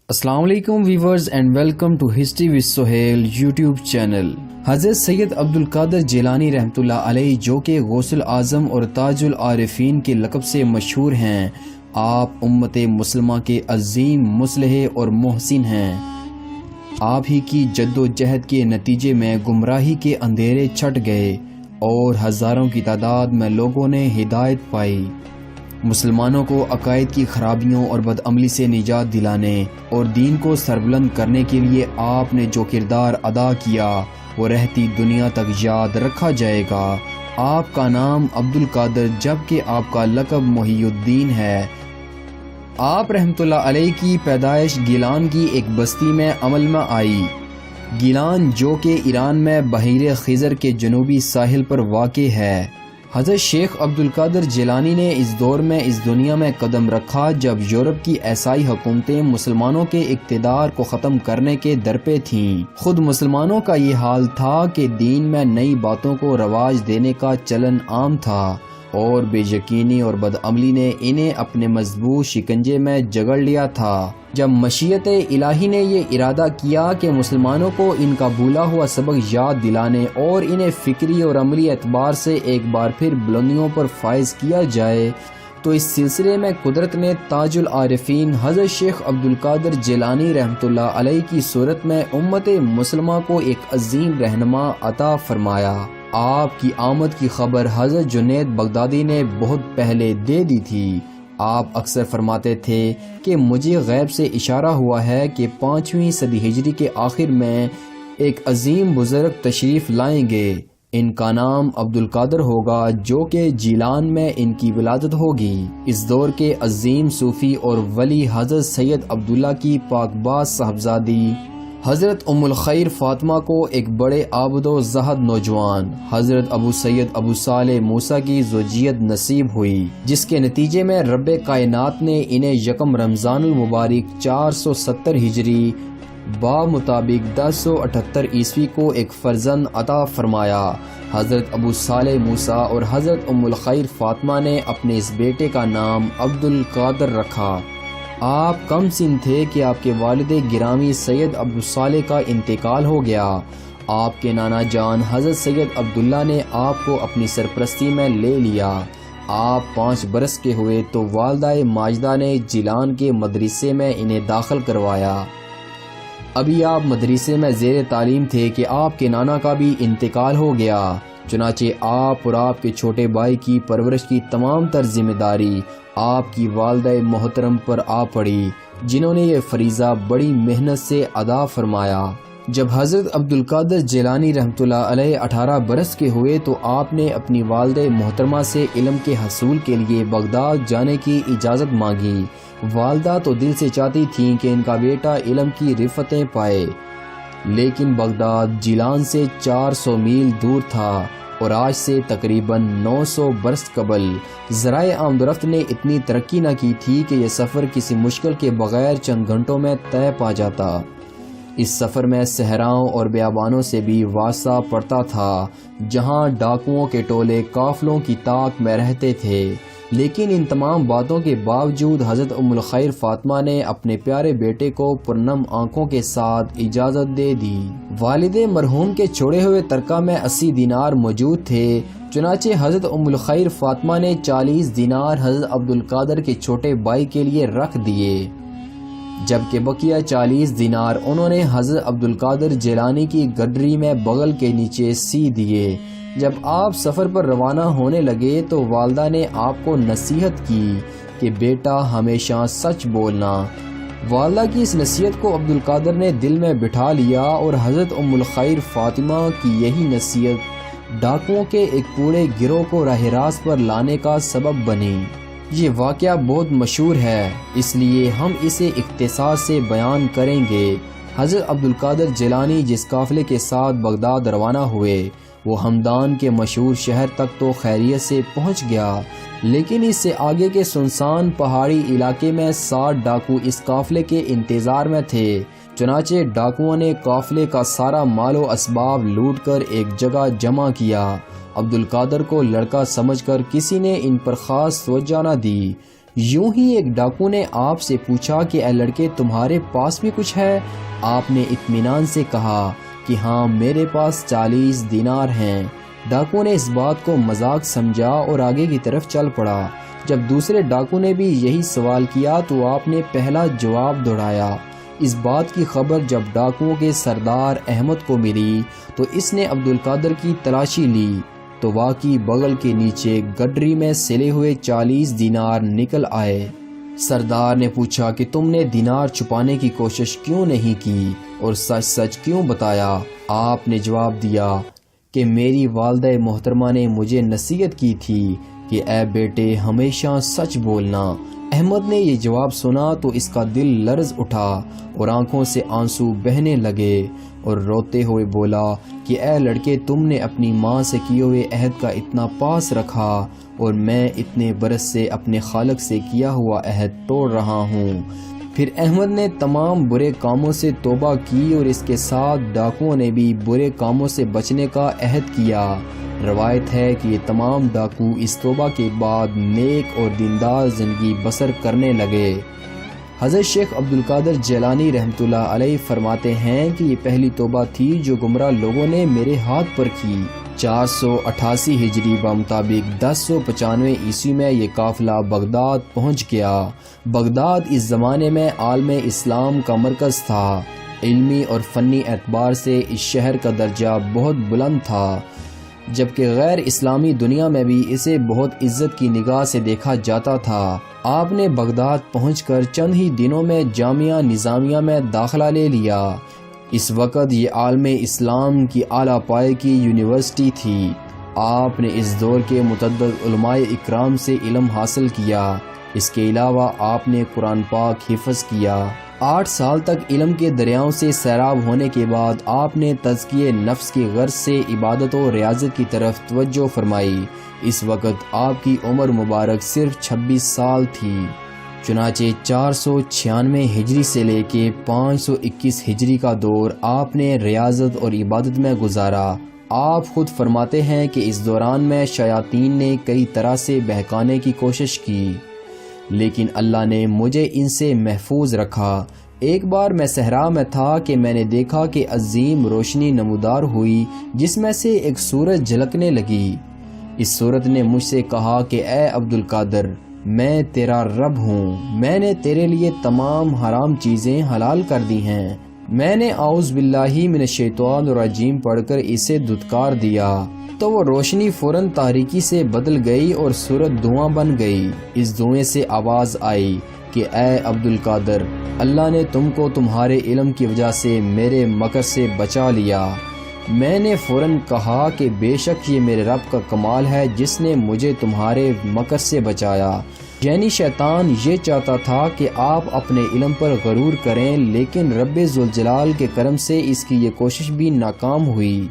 السلام علیکم viewers and welcome to history with Sohail YouTube channel. حضرت سید عبد القادر جیلانی رحمۃ اللہ علیہ جو کہ غوث الاعظم اور تاج العارفین کے لقب سے مشہور ہیں، آپ امت مسلمہ کے عظیم مصلح اور محسن ہیں۔ آپ ہی کی جد و جہد کے نتیجے میں گمراہی کے اندھیرے چھٹ گئے اور ہزاروں کی تعداد میں لوگوں نے ہدایت پائی۔ مسلمانوں کو عقائد کی خرابیوں اور بدعملی سے نجات دلانے اور دین کو سربلند کرنے کے لیے آپ نے جو کردار ادا کیا وہ رہتی دنیا تک یاد رکھا جائے گا۔ آپ کا نام عبد القادر جبکہ آپ کا لقب محی الدین ہے۔ آپ رحمۃ اللہ علیہ کی پیدائش گیلان کی ایک بستی میں عمل میں آئی۔ گیلان جو کہ ایران میں بحیرہ خزر کے جنوبی ساحل پر واقع ہے۔ حضرت شیخ عبد القادر جیلانی نے اس دور میں اس دنیا میں قدم رکھا جب یورپ کی عیسائی حکومتیں مسلمانوں کے اقتدار کو ختم کرنے کے درپے تھیں۔ خود مسلمانوں کا یہ حال تھا کہ دین میں نئی باتوں کو رواج دینے کا چلن عام تھا اور بے یقینی اور بدعملی نے انہیں اپنے مضبوط شکنجے میں جگڑ لیا تھا۔ جب مشیت الہی نے یہ ارادہ کیا کہ مسلمانوں کو ان کا بھولا ہوا سبق یاد دلانے اور انہیں فکری اور عملی اعتبار سے ایک بار پھر بلندیوں پر فائز کیا جائے، تو اس سلسلے میں قدرت نے تاج العارفین حضرت شیخ عبد القادر جیلانی رحمۃ اللہ علیہ کی صورت میں امت مسلمہ کو ایک عظیم رہنما عطا فرمایا۔ آپ کی آمد کی خبر حضرت جنید بغدادی نے بہت پہلے دے دی تھی۔ آپ اکثر فرماتے تھے کہ مجھے غیب سے اشارہ ہوا ہے کہ 5ویں صدی ہجری کے آخر میں ایک عظیم بزرگ تشریف لائیں گے۔ ان کا نام عبد القادر ہوگا جو کہ جیلان میں ان کی ولادت ہوگی۔ اس دور کے عظیم صوفی اور ولی حضرت سید عبداللہ کی پاک باز صاحبزادی حضرت ام الخیر فاطمہ کو ایک بڑے عابد و زاہد نوجوان حضرت ابو سید ابو صالح موسیٰ کی زوجیت نصیب ہوئی، جس کے نتیجے میں رب کائنات نے انہیں یکم رمضان المبارک 470 ہجری مطابق 1078 عیسوی کو ایک فرزند عطا فرمایا۔ حضرت ابو صالح موسیٰ اور حضرت ام الخیر فاطمہ نے اپنے اس بیٹے کا نام عبد القادر رکھا۔ آپ کم سن تھے کہ آپ کے والد گرامی سید ابو صالح کا انتقال ہو گیا۔ آپ کے نانا جان حضرت سید عبداللہ نے آپ کو اپنی سرپرستی میں لے لیا۔ آپ 5 برس کے ہوئے تو والدہ ماجدہ نے جیلان کے مدرسے میں انہیں داخل کروایا۔ ابھی آپ مدرسے میں زیر تعلیم تھے کہ آپ کے نانا کا بھی انتقال ہو گیا، چنانچہ آپ اور آپ کے چھوٹے بھائی کی پرورش کی تمام تر ذمہ داری آپ کی والدہ محترم پر آ پڑی، جنہوں نے یہ فریضہ بڑی محنت سے ادا فرمایا۔ جب حضرت عبد القادر جیلانی رحمۃ اللہ علیہ 18 برس کے ہوئے تو آپ نے اپنی والدہ محترمہ سے علم کے حصول کے لیے بغداد جانے کی اجازت مانگی۔ والدہ تو دل سے چاہتی تھیں کہ ان کا بیٹا علم کی رفتیں پائے، لیکن بغداد جیلان سے 400 میل دور تھا اور آج سے تقریباً 900 برس قبل ذرائع آمد و رفت نے اتنی ترقی نہ کی تھی کہ یہ سفر کسی مشکل کے بغیر چند گھنٹوں میں طے پا جاتا۔ اس سفر میں صحراؤں اور بیابانوں سے بھی واسطہ پڑتا تھا، جہاں ڈاکوؤں کے ٹولے قافلوں کی طاق میں رہتے تھے، لیکن ان تمام باتوں کے باوجود حضرت ام الخیر فاطمہ نے اپنے پیارے بیٹے کو پرنم آنکھوں کے ساتھ اجازت دے دی۔ والد مرحوم کے چھوڑے ہوئے ترکہ میں 80 دینار موجود تھے، چنانچہ حضرت ام الخیر فاطمہ نے 40 دینار حضرت عبد القادر کے چھوٹے بھائی کے لیے رکھ دیے، جبکہ بقیہ 40 دینار انہوں نے حضرت عبد القادر جیلانی کی گڈری میں بغل کے نیچے سی دیے۔ جب آپ سفر پر روانہ ہونے لگے تو والدہ نے آپ کو نصیحت کی کہ بیٹا ہمیشہ سچ بولنا۔ والدہ کی اس نصیحت کو عبد القادر نے دل میں بٹھا لیا اور حضرت ام الخیر فاطمہ کی یہی نصیحت ڈاکوؤں کے ایک پورے گروہ کو راہ راست پر لانے کا سبب بنی۔ یہ واقعہ بہت مشہور ہے، اس لیے ہم اسے اختصار سے بیان کریں گے۔ حضرت عبد القادر جیلانی جس قافلے کے ساتھ بغداد روانہ ہوئے وہ ہمدان کے مشہور شہر تک تو خیریت سے پہنچ گیا، لیکن اس سے آگے کے سنسان پہاڑی علاقے میں 60 ڈاکو اس قافلے کے انتظار میں تھے۔ چنانچہ ڈاکوؤں نے قافلے کا سارا مال و اسباب لوٹ کر ایک جگہ جمع کیا۔ عبد القادر کو لڑکا سمجھ کر کسی نے ان پر خاص توجہ نہ دی، یوں ہی ایک ڈاکو نے آپ سے پوچھا کہ اے لڑکے تمہارے پاس بھی کچھ ہے؟ آپ نے اطمینان سے کہا کہ ہاں میرے پاس 40 دینار ہیں۔ ڈاکو نے اس بات کو مذاق سمجھا اور آگے کی طرف چل پڑا۔ جب دوسرے ڈاکو نے بھی یہی سوال کیا تو آپ نے پہلا جواب دوہرایا۔ اس بات کی خبر جب ڈاکوؤں کے سردار احمد کو ملی تو اس نے عبدالقادر کی تلاشی لی تو واقعی بغل کے نیچے گڈری میں سلے ہوئے 40 دینار نکل آئے۔ سردار نے پوچھا کہ تم نے دینار چھپانے کی کوشش کیوں نہیں کی اور سچ سچ کیوں بتایا؟ آپ نے جواب دیا کہ میری والدہ محترمہ نے مجھے نصیحت کی تھی کہ اے بیٹے ہمیشہ سچ بولنا۔ احمد نے یہ جواب سنا تو اس کا دل لرز اٹھا اور آنکھوں سے آنسو بہنے لگے اور روتے ہوئے بولا کہ اے لڑکے تم نے اپنی ماں سے کیے ہوئے عہد کا اتنا پاس رکھا اور میں اتنے برس سے اپنے خالق سے کیا ہوا عہد توڑ رہا ہوں۔ پھر احمد نے تمام برے کاموں سے توبہ کی اور اس کے ساتھ ڈاکوؤں نے بھی برے کاموں سے بچنے کا عہد کیا۔ روایت ہے کہ یہ تمام ڈاکو اس توبہ کے بعد نیک اور دیندار زندگی بسر کرنے لگے۔ حضرت شیخ عبدالقادر جیلانی رحمۃ اللہ علیہ فرماتے ہیں کہ یہ پہلی توبہ تھی جو گمراہ لوگوں نے میرے ہاتھ پر کی۔ 488 ہجری بمطابق 1095 عیسوی میں یہ قافلہ بغداد پہنچ گیا۔ بغداد اس زمانے میں عالم اسلام کا مرکز تھا۔ علمی اور فنی اعتبار سے اس شہر کا درجہ بہت بلند تھا، جبکہ غیر اسلامی دنیا میں بھی اسے بہت عزت کی نگاہ سے دیکھا جاتا تھا۔ آپ نے بغداد پہنچ کر چند ہی دنوں میں جامعہ نظامیہ میں داخلہ لے لیا۔ اس وقت یہ عالم اسلام کی اعلیٰ پائے کی یونیورسٹی تھی۔ آپ نے اس دور کے متعدد علماء اکرام سے علم حاصل کیا۔ اس کے علاوہ آپ نے قرآن پاک حفظ کیا۔ 8 سال تک علم کے دریاؤں سے سیراب ہونے کے بعد آپ نے تزکیہ نفس کی غرض سے عبادت و ریاضت کی طرف توجہ فرمائی۔ اس وقت آپ کی عمر مبارک صرف 26 سال تھی۔ چنانچہ 496 ہجری سے لے کے 521 ہجری کا دور آپ نے ریاضت اور عبادت میں گزارا۔ آپ خود فرماتے ہیں کہ اس دوران میں شیاطین نے کئی طرح سے بہکانے کی کوشش کی، لیکن اللہ نے مجھے ان سے محفوظ رکھا۔ ایک بار میں صحرا میں تھا کہ میں نے دیکھا کہ عظیم روشنی نمودار ہوئی جس میں سے ایک سورج جھلکنے لگی۔ اس صورت نے مجھ سے کہا کہ اے عبدالقادر، میں تیرا رب ہوں، میں نے تیرے لیے تمام حرام چیزیں حلال کر دی ہیں۔ میں نے اعوذ باللہ من الشیطان الرجیم پڑھ کر اسے دھتکار دیا تو وہ روشنی فوراً تاریکی سے بدل گئی اور صورت دھواں بن گئی۔ اس دھوئیں سے آواز آئی کہ اے عبدالقادر، اللہ نے تم کو تمہارے علم کی وجہ سے میرے مکر سے بچا لیا۔ میں نے فوراً کہا کہ بے شک یہ میرے رب کا کمال ہے جس نے مجھے تمہارے مکر سے بچایا۔ یعنی شیطان یہ چاہتا تھا کہ آپ اپنے علم پر غرور کریں، لیکن رب ذوالجلال کے کرم سے اس کی یہ کوشش بھی ناکام ہوئی۔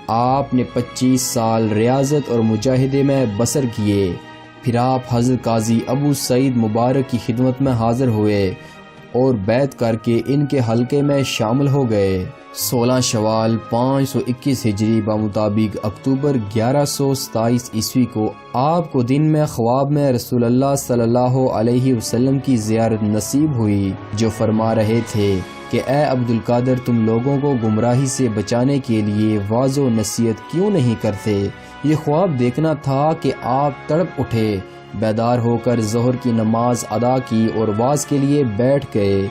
آپ نے 25 سال ریاضت اور مجاہدے میں بسر کیے۔ پھر آپ حضرت قاضی ابو سعید مبارک کی خدمت میں حاضر ہوئے اور بیعت کر کے ان کے حلقے میں شامل ہو گئے۔ 16 شوال 521 ہجری بمطابق اکتوبر 1127 عیسوی کو آپ کو دن میں خواب میں رسول اللہ صلی اللہ علیہ وسلم کی زیارت نصیب ہوئی، جو فرما رہے تھے کہ اے عبدالقادر، تم لوگوں کو گمراہی سے بچانے کے لیے واعظ و نصیحت کیوں نہیں کرتے؟ یہ خواب دیکھنا تھا کہ آپ تڑپ اٹھے، بیدار ہو کر ظہر کی نماز ادا کی اور واعظ کے لیے بیٹھ گئے۔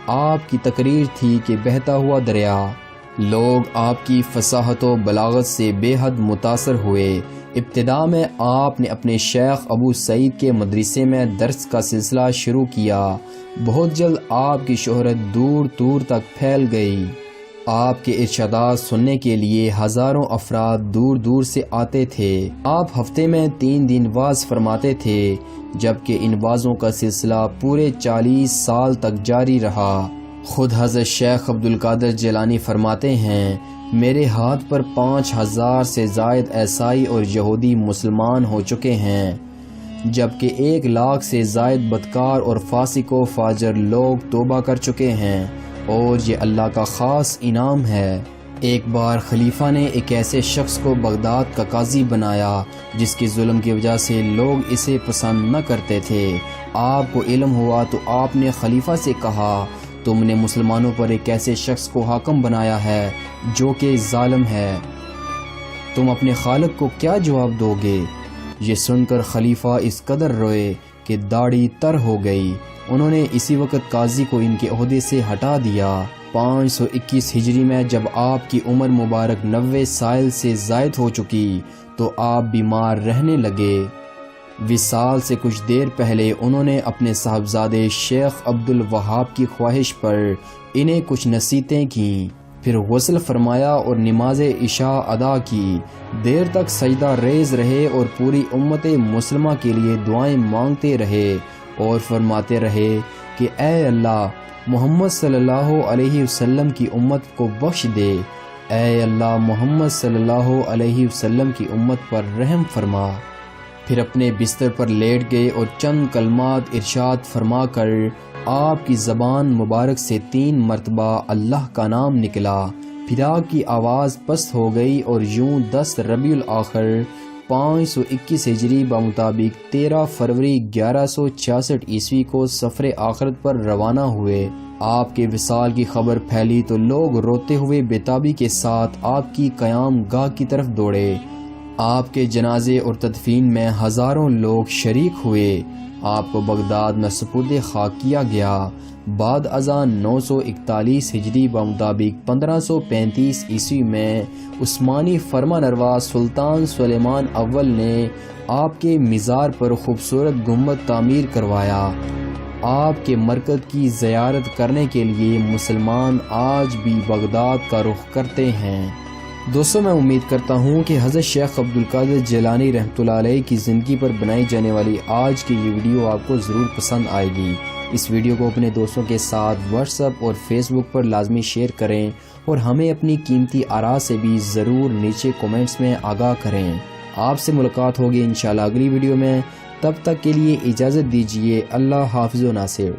آپ کی تقریر تھی کہ بہتا ہوا دریا۔ لوگ آپ کی فصاحت و بلاغت سے بے حد متاثر ہوئے۔ ابتدا میں آپ نے اپنے شیخ ابو سعید کے مدرسے میں درس کا سلسلہ شروع کیا۔ بہت جلد آپ کی شہرت دور دور تک پھیل گئی۔ آپ کے ارشادات سننے کے لیے ہزاروں افراد دور دور سے آتے تھے۔ آپ ہفتے میں 3 دن وعظ فرماتے تھے، جبکہ ان وعظوں کا سلسلہ پورے 40 سال تک جاری رہا۔ خود حضرت شیخ عبدالقادر جیلانی فرماتے ہیں، میرے ہاتھ پر 5000 سے زائد عیسائی اور یہودی مسلمان ہو چکے ہیں، جبکہ 1 لاکھ سے زائد بدکار اور فاسق و فاجر لوگ توبہ کر چکے ہیں، اور یہ اللہ کا خاص انعام ہے۔ ایک بار خلیفہ نے ایک ایسے شخص کو بغداد کا قاضی بنایا جس کے ظلم کی وجہ سے لوگ اسے پسند نہ کرتے تھے۔ آپ کو علم ہوا تو آپ نے خلیفہ سے کہا، تم نے مسلمانوں پر ایک ایسے شخص کو حاکم بنایا ہے جو کہ ظالم ہے، تم اپنے خالق کو کیا جواب دو گے؟ یہ سن کر خلیفہ اس قدر روئے کہ داڑھی تر ہو گئی۔ انہوں نے اسی وقت قاضی کو ان کے عہدے سے ہٹا دیا۔ 521 ہجری میں جب آپ کی عمر مبارک 90 سال سے زائد ہو چکی تو آپ بیمار رہنے لگے۔ وصال سے کچھ دیر پہلے انہوں نے اپنے صاحبزادے شیخ عبد الوہاب کی خواہش پر انہیں کچھ نصیحتیں کیں، پھر غسل فرمایا اور نماز عشاء ادا کی، دیر تک سجدہ ریز رہے اور پوری امت مسلمہ کے لیے دعائیں مانگتے رہے اور فرماتے رہے کہ اے اللہ، محمد صلی اللہ علیہ وسلم کی امت کو بخش دے، اے اللہ، محمد صلی اللہ علیہ وسلم کی امت پر رحم فرما۔ پھر اپنے بستر پر لیٹ گئے اور چند کلمات ارشاد فرما کر آپ کی زبان مبارک سے 3 مرتبہ اللہ کا نام نکلا، پھر آپ کی آواز پست ہو گئی اور یوں 10 ربیع الاخر 521 ہجری بمطابق 13 فروری 1166 عیسوی کو سفر آخرت پر روانہ ہوئے۔ آپ کے وصال کی خبر پھیلی تو لوگ روتے ہوئے بےتابی کے ساتھ آپ کی قیام گاہ کی طرف دوڑے۔ آپ کے جنازے اور تدفین میں ہزاروں لوگ شریک ہوئے۔ آپ کو بغداد میں سپرد خاک کیا گیا۔ بعد ازاں 941 ہجری بمطابق 1535 عیسوی میں عثمانی فرمانروا سلطان سلیمان اول نے آپ کے مزار پر خوبصورت گنبد تعمیر کروایا۔ آپ کے مرکز کی زیارت کرنے کے لیے مسلمان آج بھی بغداد کا رخ کرتے ہیں۔ دوستو، میں امید کرتا ہوں کہ حضرت شیخ عبد القادر جیلانی رحمۃ اللہ علیہ کی زندگی پر بنائی جانے والی آج کی یہ ویڈیو آپ کو ضرور پسند آئے گی۔ اس ویڈیو کو اپنے دوستوں کے ساتھ واٹس ایپ اور فیس بک پر لازمی شیئر کریں اور ہمیں اپنی قیمتی آراء سے بھی ضرور نیچے کومنٹس میں آگاہ کریں۔ آپ سے ملاقات ہوگی انشاءاللہ اگلی ویڈیو میں، تب تک کے لیے اجازت دیجیے۔ اللہ حافظ و ناصر۔